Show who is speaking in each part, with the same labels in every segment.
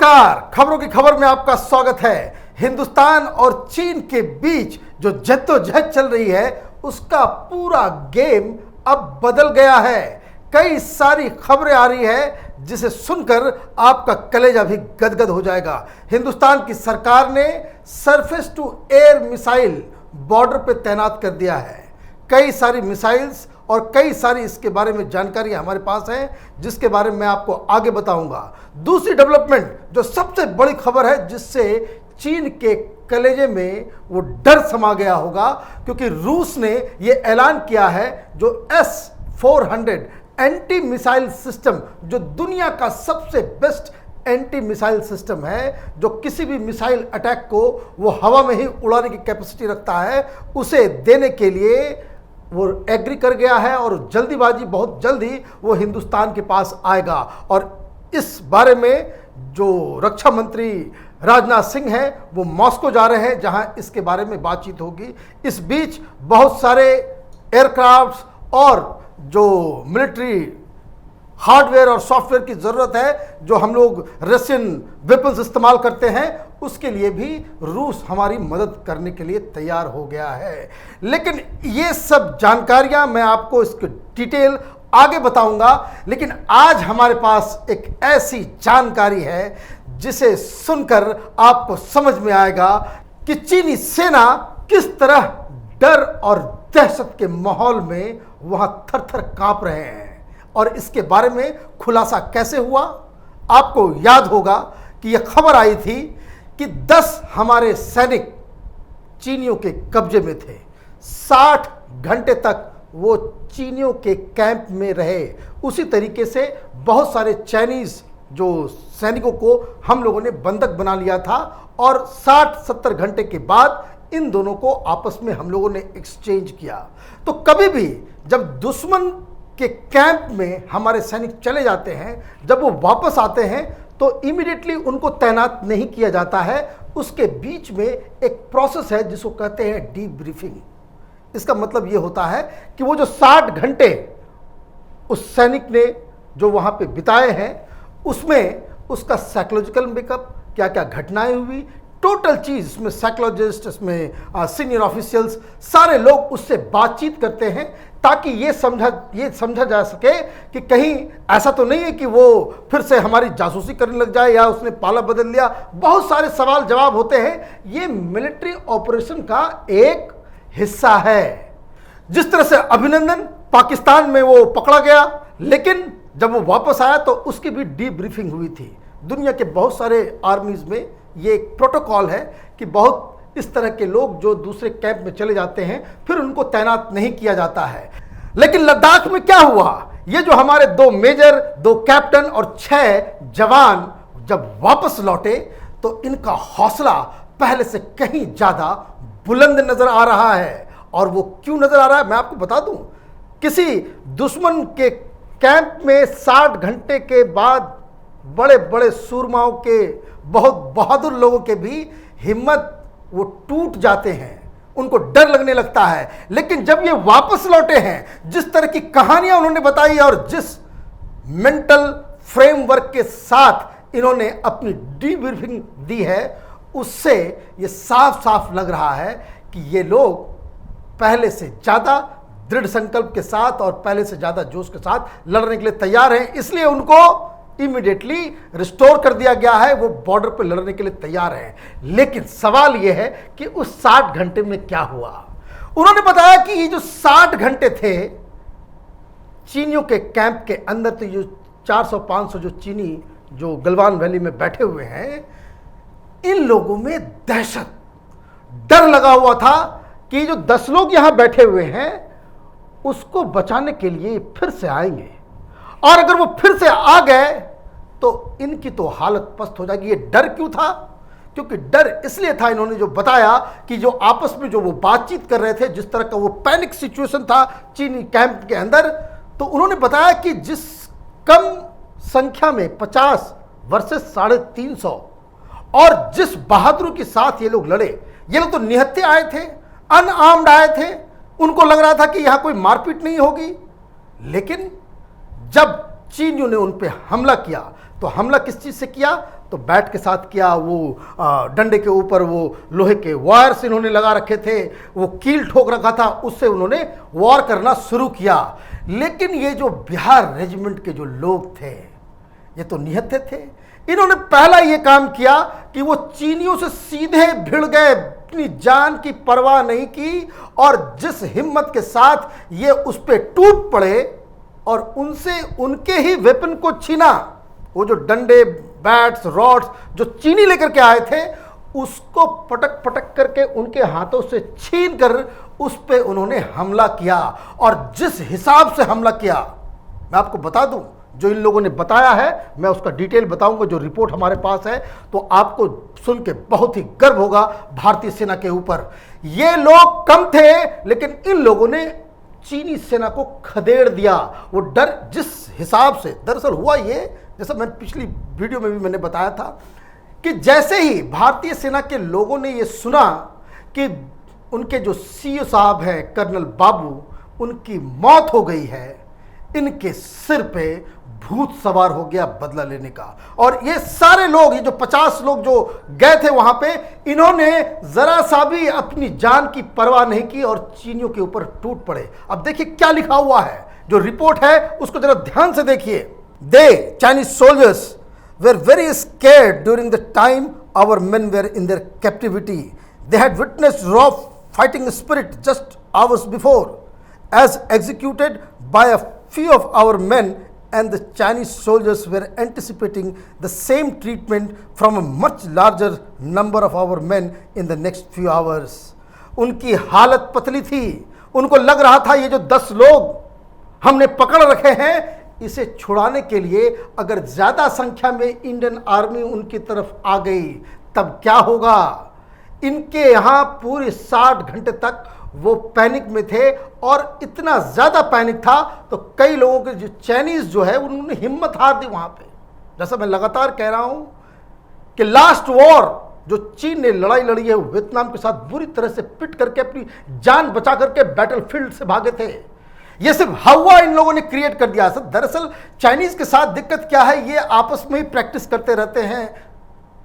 Speaker 1: नमस्कार, खबरों की खबर में आपका स्वागत है। हिंदुस्तान और चीन के बीच जो जद्दोजहद चल रही है उसका पूरा गेम अब बदल गया है। कई सारी खबरें आ रही है जिसे सुनकर आपका कलेजा भी गदगद हो जाएगा। हिंदुस्तान की सरकार ने surface to air missile border पे तैनात कर दिया है। कई सारी मिसाइल्स और कई सारी इसके बारे में जानकारी हमारे पास है जिसके बारे में मैं आपको आगे बताऊंगा। दूसरी डेवलपमेंट जो सबसे बड़ी खबर है जिससे चीन के कलेजे में वो डर समा गया होगा, क्योंकि रूस ने ये ऐलान किया है जो S-400 एंटी मिसाइल सिस्टम जो दुनिया का सबसे बेस्ट एंटी मिसाइल सिस्टम है, जो किसी भी मिसाइल अटैक को वो हवा में ही उड़ाने की कैपेसिटी रखता है, उसे देने के लिए वो एग्री कर गया है और जल्दीबाजी बहुत जल्दी वो हिंदुस्तान के पास आएगा। और इस बारे में जो रक्षा मंत्री राजनाथ सिंह हैं वो मॉस्को जा रहे हैं जहां इसके बारे में बातचीत होगी। इस बीच बहुत सारे एयरक्राफ्ट्स और जो मिलिट्री हार्डवेयर और सॉफ्टवेयर की ज़रूरत है जो हम लोग रशियन वेपन्स इस्तेमाल करते हैं, उसके लिए भी रूस हमारी मदद करने के लिए तैयार हो गया है। लेकिन ये सब जानकारियां मैं आपको इसकी डिटेल आगे बताऊंगा। लेकिन आज हमारे पास एक ऐसी जानकारी है जिसे सुनकर आपको समझ में आएगा कि चीनी सेना किस तरह डर और दहशत के माहौल में वहां थर-थर कांप रहे हैं। और इसके बारे में खुलासा कैसे हुआ, आपको याद होगा कि यह खबर आई थी कि 10 हमारे सैनिक चीनियों के कब्जे में थे। 60 घंटे तक वो चीनियों के कैंप में रहे। उसी तरीके से बहुत सारे चाइनीज जो सैनिकों को हम लोगों ने बंधक बना लिया था और 60-70 घंटे के बाद इन दोनों को आपस में हम लोगों ने एक्सचेंज किया। तो कभी भी जब दुश्मन के कैंप में हमारे सैनिक चले जाते हैं, जब वो वापस आते हैं तो इमीडिएटली उनको तैनात नहीं किया जाता है। उसके बीच में एक प्रोसेस है जिसको कहते हैं डीब्रीफिंग। इसका मतलब ये होता है कि वो जो 60 घंटे उस सैनिक ने जो वहाँ पे बिताए हैं उसमें उसका साइकोलॉजिकल मेकअप, क्या क्या घटनाएं हुई, टोटल चीज़, इसमें साइकोलॉजिस्ट, इसमें सीनियर ऑफिशियल्स, सारे लोग उससे बातचीत करते हैं ताकि ये समझा जा सके कि कहीं ऐसा तो नहीं है कि वो फिर से हमारी जासूसी करने लग जाए या उसने पाला बदल लिया। बहुत सारे सवाल जवाब होते हैं। ये मिलिट्री ऑपरेशन का एक हिस्सा है। जिस तरह से अभिनंदन पाकिस्तान में वो पकड़ा गया, लेकिन जब वो वापस आया तो उसकी भी डीब्रीफिंग हुई थी। दुनिया के बहुत सारे आर्मीज में ये एक प्रोटोकॉल है कि बहुत इस तरह के लोग जो दूसरे कैंप में चले जाते हैं फिर उनको तैनात नहीं किया जाता है। लेकिन लद्दाख में क्या हुआ, ये जो हमारे 2 मेजर, 2 कैप्टन और 6 जवान जब वापस लौटे तो इनका हौसला पहले से कहीं ज्यादा बुलंद नजर आ रहा है। और वो क्यों नजर आ रहा है मैं आपको बता दूं। किसी दुश्मन के कैंप में 60 घंटे के बाद बड़े बड़े सूरमाओं के, बहुत बहादुर लोगों के भी हिम्मत वो टूट जाते हैं, उनको डर लगने लगता है। लेकिन जब ये वापस लौटे हैं, जिस तरह की कहानियां उन्होंने बताई और जिस मेंटल फ्रेमवर्क के साथ इन्होंने अपनी डीब्रीफिंग दी है, उससे ये साफ साफ लग रहा है कि ये लोग पहले से ज़्यादा दृढ़ संकल्प के साथ और पहले से ज़्यादा जोश के साथ लड़ने के लिए तैयार हैं। इसलिए उनको इमीडिएटली रिस्टोर कर दिया गया है, वो बॉर्डर पर लड़ने के लिए तैयार हैं। लेकिन सवाल यह है कि उस 60 घंटे में क्या हुआ। उन्होंने बताया कि ये जो 60 घंटे थे चीनियों के कैंप के अंदर, तो ये 400-500 जो चीनी जो गलवान वैली में बैठे हुए हैं, इन लोगों में दहशत, डर लगा हुआ था कि जो 10 लोग यहां बैठे हुए हैं उसको बचाने के लिए फिर से आएंगे, और अगर वो फिर से आ गए तो इनकी तो हालत पस्त हो जाएगी। ये डर क्यों था? क्योंकि डर इसलिए था, इन्होंने जो बताया कि जो आपस में जो वो बातचीत कर रहे थे, जिस तरह का वो पैनिक सिचुएशन था चीनी कैंप के अंदर, तो उन्होंने बताया कि जिस कम संख्या में 50 वर्सेस 350 और जिस बहादुरी के साथ ये लोग लड़े, ये लोग तो निहत्थे आए थे, अनआर्म्ड आए थे, उनको लग रहा था कि यहां कोई मारपीट नहीं होगी। लेकिन जब चीनियों ने उन पे हमला किया तो हमला किस चीज से किया? तो बैट के साथ किया, वो डंडे के ऊपर वो लोहे के वायर्स इन्होंने लगा रखे थे, वो कील ठोक रखा था, उससे उन्होंने वॉर करना शुरू किया। लेकिन ये जो बिहार रेजिमेंट के जो लोग थे ये तो निहत्थे थे। इन्होंने पहला ये काम किया कि वो चीनियों से सीधे भिड़ गए, अपनी जान की परवाह नहीं की, और जिस हिम्मत के साथ ये उस पे टूट पड़े और उनसे उनके ही वेपन को छीना। वो जो डंडे, बैट्स, रॉड्स जो चीनी लेकर के आए थे उसको पटक पटक करके उनके हाथों से छीन कर उस पे उन्होंने हमला किया। और जिस हिसाब से हमला किया, मैं आपको बता दूं, जो इन लोगों ने बताया है, मैं उसका डिटेल बताऊंगा, जो रिपोर्ट हमारे पास है, तो आपको सुन के बहुत ही गर्व होगा भारतीय सेना के ऊपर। ये लोग कम थे लेकिन इन लोगों ने चीनी सेना को खदेड़ दिया। वो डर जिस हिसाब से, दरअसल हुआ ये, जैसा मैं पिछली वीडियो में भी मैंने बताया था कि जैसे ही भारतीय सेना के लोगों ने ये सुना कि उनके जो सीओ साहब हैं कर्नल बाबू, उनकी मौत हो गई है, इनके सिर पे भूत सवार हो गया बदला लेने का। और ये सारे लोग, ये जो 50 लोग जो गए थे वहां पे, इन्होंने जरा सा भी अपनी जान की परवाह नहीं की और चीनियों के ऊपर टूट पड़े। अब देखिए क्या लिखा हुआ है, जो रिपोर्ट है उसको जरा ध्यान से देखिए। They, Chinese soldiers, were very scared during the time our men were in their captivity. They had witnessed raw fighting spirit just hours before, as executed by a few of our men, and the Chinese soldiers were anticipating the same treatment from a much larger number of our men in the next few hours. उनकी हालत पतली थी, उनको लग रहा था ये जो 10 लोग हमने पकड़ रखे हैं, इसे छुड़ाने के लिए अगर ज्यादा संख्या में इंडियन आर्मी उनकी तरफ आ गई तब क्या होगा। इनके यहां पूरे 60 घंटे तक वो पैनिक में थे, और इतना ज्यादा पैनिक था तो कई लोगों के जो चाइनीज जो है उन्होंने हिम्मत हार दी वहां पे। जैसा मैं लगातार कह रहा हूं कि लास्ट वॉर जो चीन ने लड़ाई लड़ी है वियतनाम के साथ, बुरी तरह से पिट करके अपनी जान बचा करके बैटलफील्ड से भागे थे। ये सिर्फ हवा इन लोगों ने क्रिएट कर दिया। दरअसल चाइनीज के साथ दिक्कत क्या है, ये आपस में ही प्रैक्टिस करते रहते हैं,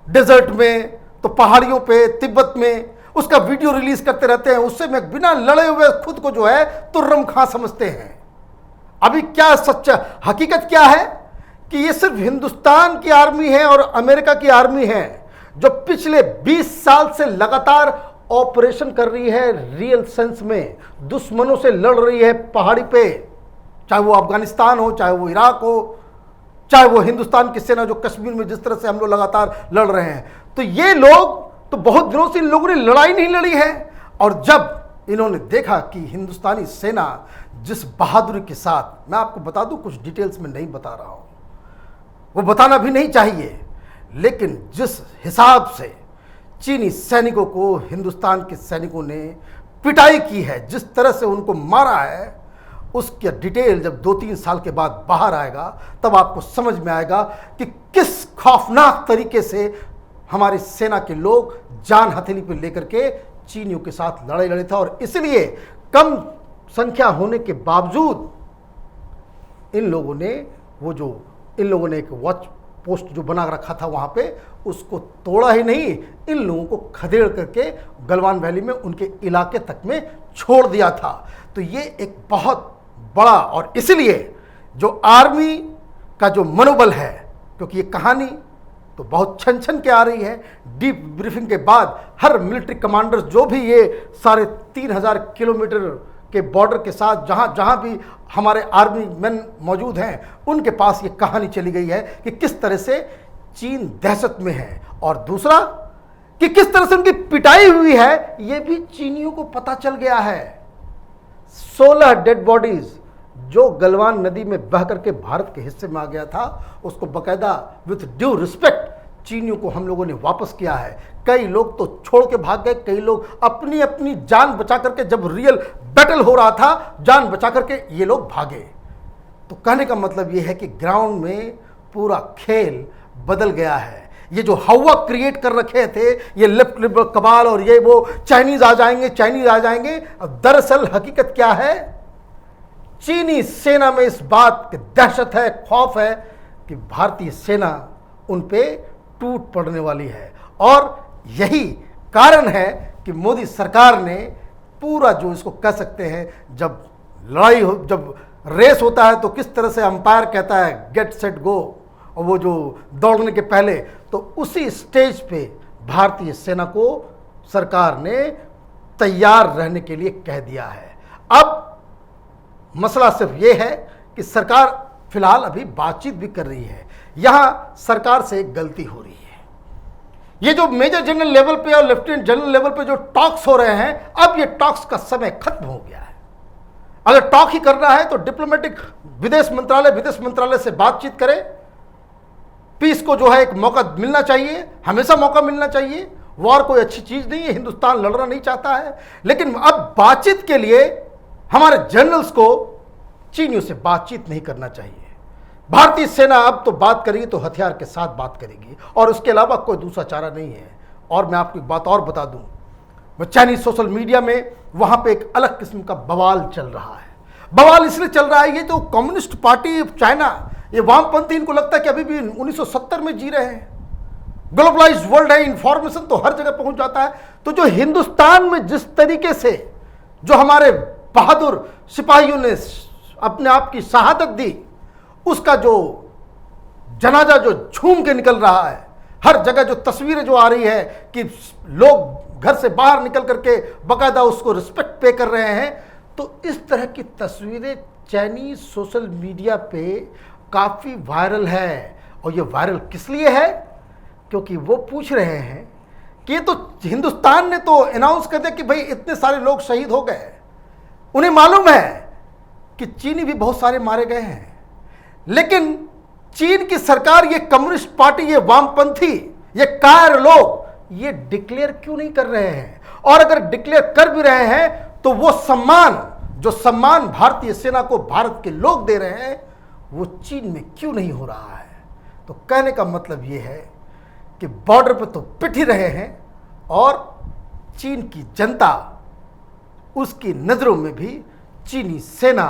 Speaker 1: डेजर्ट में तो पहाड़ियों पे, तिब्बत में उसका वीडियो रिलीज करते रहते हैं। उससे में बिना लड़े हुए खुद को जो है तुर्रम खां समझते हैं। अभी क्या सच्चा हकीकत क्या है कि ये सिर्फ हिंदुस्तान की आर्मी है और अमेरिका की आर्मी है जो पिछले 20 साल से लगातार ऑपरेशन कर रही है, रियल सेंस में दुश्मनों से लड़ रही है पहाड़ी पे, चाहे वो अफगानिस्तान हो, चाहे वो इराक हो, चाहे वो हिंदुस्तान की सेना जो कश्मीर में जिस तरह से हम लोग लगातार लड़ रहे हैं। तो ये लोग तो बहुत दिनों से इन लोगों ने लड़ाई नहीं लड़ी है, और जब इन्होंने देखा कि हिंदुस्तानी सेना जिस बहादुरी के साथ, मैं आपको बता दूं, कुछ डिटेल्स में नहीं बता रहा हूं, वो बताना भी नहीं चाहिए, लेकिन जिस हिसाब से चीनी सैनिकों को हिंदुस्तान के सैनिकों ने पिटाई की है, जिस तरह से उनको मारा है, उसका डिटेल जब 2-3 साल के बाद बाहर आएगा तब आपको समझ में आएगा कि किस खौफनाक तरीके से हमारी सेना के लोग जान हथेली पर लेकर के चीनियों के साथ लड़ाई लड़े थे। और इसलिए कम संख्या होने के बावजूद इन लोगों ने एक वॉच पोस्ट जो बना रखा था वहां पे, उसको तोड़ा ही नहीं, इन लोगों को खदेड़ करके गलवान वैली में उनके इलाके तक में छोड़ दिया था। तो ये एक बहुत बड़ा, और इसलिए जो आर्मी का जो मनोबल है, क्योंकि ये कहानी तो बहुत छन छन के आ रही है, डीप ब्रीफिंग के बाद हर मिलिट्री कमांडर जो भी ये 3,500 किलोमीटर के बॉर्डर के साथ जहां भी हमारे आर्मी मैन मौजूद हैं, उनके पास ये कहानी चली गई है कि किस तरह से चीन दहशत में है, और दूसरा कि किस तरह से उनकी पिटाई हुई है ये भी चीनियों को पता चल गया है। 16 डेड बॉडीज जो गलवान नदी में बह करके भारत के हिस्से में आ गया था, उसको बकायदा विथ ड्यू रिस्पेक्ट चीनियों को हम लोगों ने वापस किया है। कई लोग तो छोड़ के भाग गए, कई लोग अपनी अपनी जान बचा करके, जब रियल बैटल हो रहा था, जान बचा करके ये लोग भागे। तो कहने का मतलब ये है कि ग्राउंड में पूरा खेल बदल गया है। ये जो हवा क्रिएट कर रखे थे, ये लेफ्ट लिबरल कबाल और ये वो चाइनीज आ जाएंगे, अब दरअसल हकीकत क्या है, चीनी सेना में इस बात की दहशत है, खौफ है कि भारतीय सेना उन पे टूट पड़ने वाली है। और यही कारण है कि मोदी सरकार ने पूरा जो इसको कह सकते हैं, जब लड़ाई हो, जब रेस होता है तो किस तरह से अंपायर कहता है गेट सेट गो, और वो जो दौड़ने के पहले, तो उसी स्टेज पे भारतीय सेना को सरकार ने तैयार रहने के लिए कह दिया है। अब मसला सिर्फ ये है कि सरकार फिलहाल अभी बातचीत भी कर रही है। यहां सरकार से एक गलती हो रही है। ये जो मेजर जनरल लेवल पे और लेफ्टिनेंट जनरल लेवल पे जो टॉक्स हो रहे हैं, अब ये टॉक्स का समय खत्म हो गया है। अगर टॉक ही करना है तो डिप्लोमेटिक विदेश मंत्रालय से बातचीत करे। पीस को जो है एक मौका मिलना चाहिए, हमेशा मौका मिलना चाहिए। वॉर कोई अच्छी चीज नहीं है, हिंदुस्तान लड़ना नहीं चाहता है, लेकिन अब बातचीत के लिए हमारे जनरल्स को चीनियों से बातचीत नहीं करना चाहिए। भारतीय सेना अब तो बात करेगी तो हथियार के साथ बात करेगी, और उसके अलावा कोई दूसरा चारा नहीं है। और मैं आपको एक बात और बता दूं, वो चाइनीज सोशल मीडिया में वहां पे एक अलग किस्म का बवाल चल रहा है। बवाल इसलिए चल रहा है, ये जो कम्युनिस्ट पार्टी चाइना, ये वामपंथी, इनको लगता है कि अभी भी 1970 में जी रहे हैं। ग्लोबलाइज्ड वर्ल्ड है, इंफॉर्मेशन तो हर जगह पहुंच जाता है। तो जो हिंदुस्तान में जिस तरीके से जो हमारे बहादुर सिपाहियों ने अपने आप की शहादत दी, उसका जो जनाजा जो झूम के निकल रहा है, हर जगह जो तस्वीरें जो आ रही है कि लोग घर से बाहर निकल करके बाकायदा उसको रिस्पेक्ट पे कर रहे हैं, तो इस तरह की तस्वीरें चाइनीज सोशल मीडिया पे काफ़ी वायरल है। और ये वायरल किस लिए है? क्योंकि वो पूछ रहे हैं कि ये तो हिंदुस्तान ने तो अनाउंस कर दिया कि भाई इतने सारे लोग शहीद हो गए। उन्हें मालूम है कि चीनी भी बहुत सारे मारे गए हैं, लेकिन चीन की सरकार, ये कम्युनिस्ट पार्टी, ये वामपंथी, ये कायर लोग ये डिक्लेयर क्यों नहीं कर रहे हैं? और अगर डिक्लेयर कर भी रहे हैं तो वो सम्मान, जो सम्मान भारतीय सेना को भारत के लोग दे रहे हैं, वो चीन में क्यों नहीं हो रहा है? तो कहने का मतलब ये है कि बॉर्डर पर तो पिट ही रहे हैं, और चीन की जनता, उसकी नज़रों में भी चीनी सेना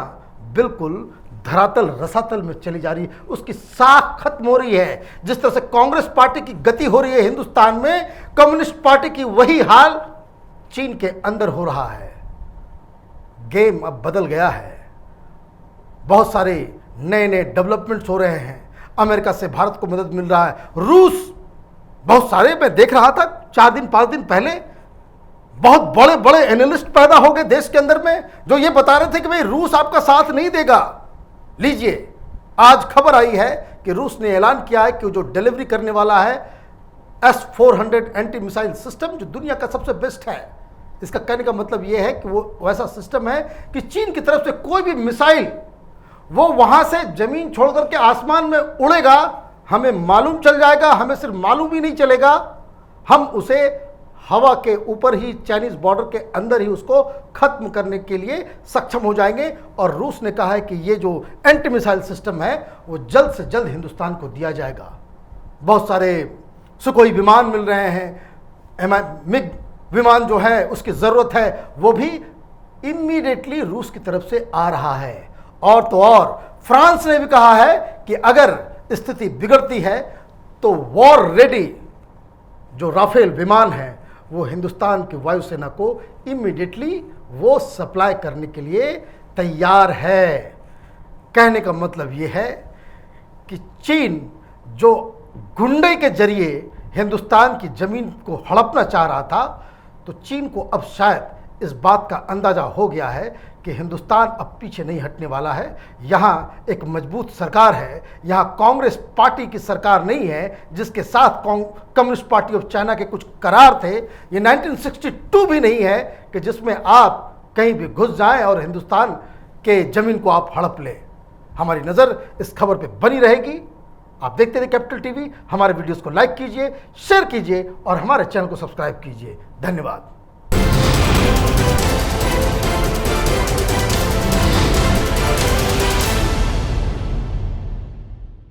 Speaker 1: बिल्कुल धरातल रसातल में चली जा रही है। उसकी साख खत्म हो रही है। जिस तरह से कांग्रेस पार्टी की गति हो रही है हिंदुस्तान में, कम्युनिस्ट पार्टी की वही हाल चीन के अंदर हो रहा है। गेम अब बदल गया है। बहुत सारे नए नए डेवलपमेंट्स हो रहे हैं। अमेरिका से भारत को मदद मिल रहा है। रूस, बहुत सारे, मैं देख रहा था 4 दिन 5 दिन पहले, बहुत बड़े बड़े एनालिस्ट पैदा हो गए देश के अंदर में, जो ये बता रहे थे कि भाई रूस आपका साथ नहीं देगा। लीजिए, आज खबर आई है कि रूस ने ऐलान किया है कि जो डिलीवरी करने वाला है S-400 एंटी मिसाइल सिस्टम, जो दुनिया का सबसे बेस्ट है। इसका कहने का मतलब यह है कि वो वैसा सिस्टम है कि चीन की तरफ से कोई भी मिसाइल वो वहां से जमीन छोड़ करके आसमान में उड़ेगा, हमें मालूम चल जाएगा। हमें सिर्फ मालूम ही नहीं चलेगा, हम उसे हवा के ऊपर ही, चाइनीज बॉर्डर के अंदर ही उसको खत्म करने के लिए सक्षम हो जाएंगे। और रूस ने कहा है कि ये जो एंटी मिसाइल सिस्टम है वो जल्द से जल्द हिंदुस्तान को दिया जाएगा। बहुत सारे सुखोई विमान मिल रहे हैं, मिग विमान जो है उसकी ज़रूरत है, वो भी इमीडिएटली रूस की तरफ से आ रहा है। और तो और फ्रांस ने भी कहा है कि अगर स्थिति बिगड़ती है तो वॉर रेडी जो राफेल विमान है वो हिंदुस्तान की वायुसेना को इमीडिएटली वो सप्लाई करने के लिए तैयार है। कहने का मतलब ये है कि चीन जो गुंडे के जरिए हिंदुस्तान की ज़मीन को हड़पना चाह रहा था, तो चीन को अब शायद इस बात का अंदाज़ा हो गया है कि हिंदुस्तान अब पीछे नहीं हटने वाला है। यहाँ एक मजबूत सरकार है, यहाँ कांग्रेस पार्टी की सरकार नहीं है जिसके साथ कम्युनिस्ट पार्टी ऑफ चाइना के कुछ करार थे। ये 1962 भी नहीं है कि जिसमें आप कहीं भी घुस जाएं और हिंदुस्तान के ज़मीन को आप हड़प लें। हमारी नज़र इस खबर पे बनी रहेगी। आप देखते रहिए कैपिटल टीवी। हमारे वीडियोस को लाइक कीजिए, शेयर कीजिए और हमारे चैनल को सब्सक्राइब कीजिए। धन्यवाद।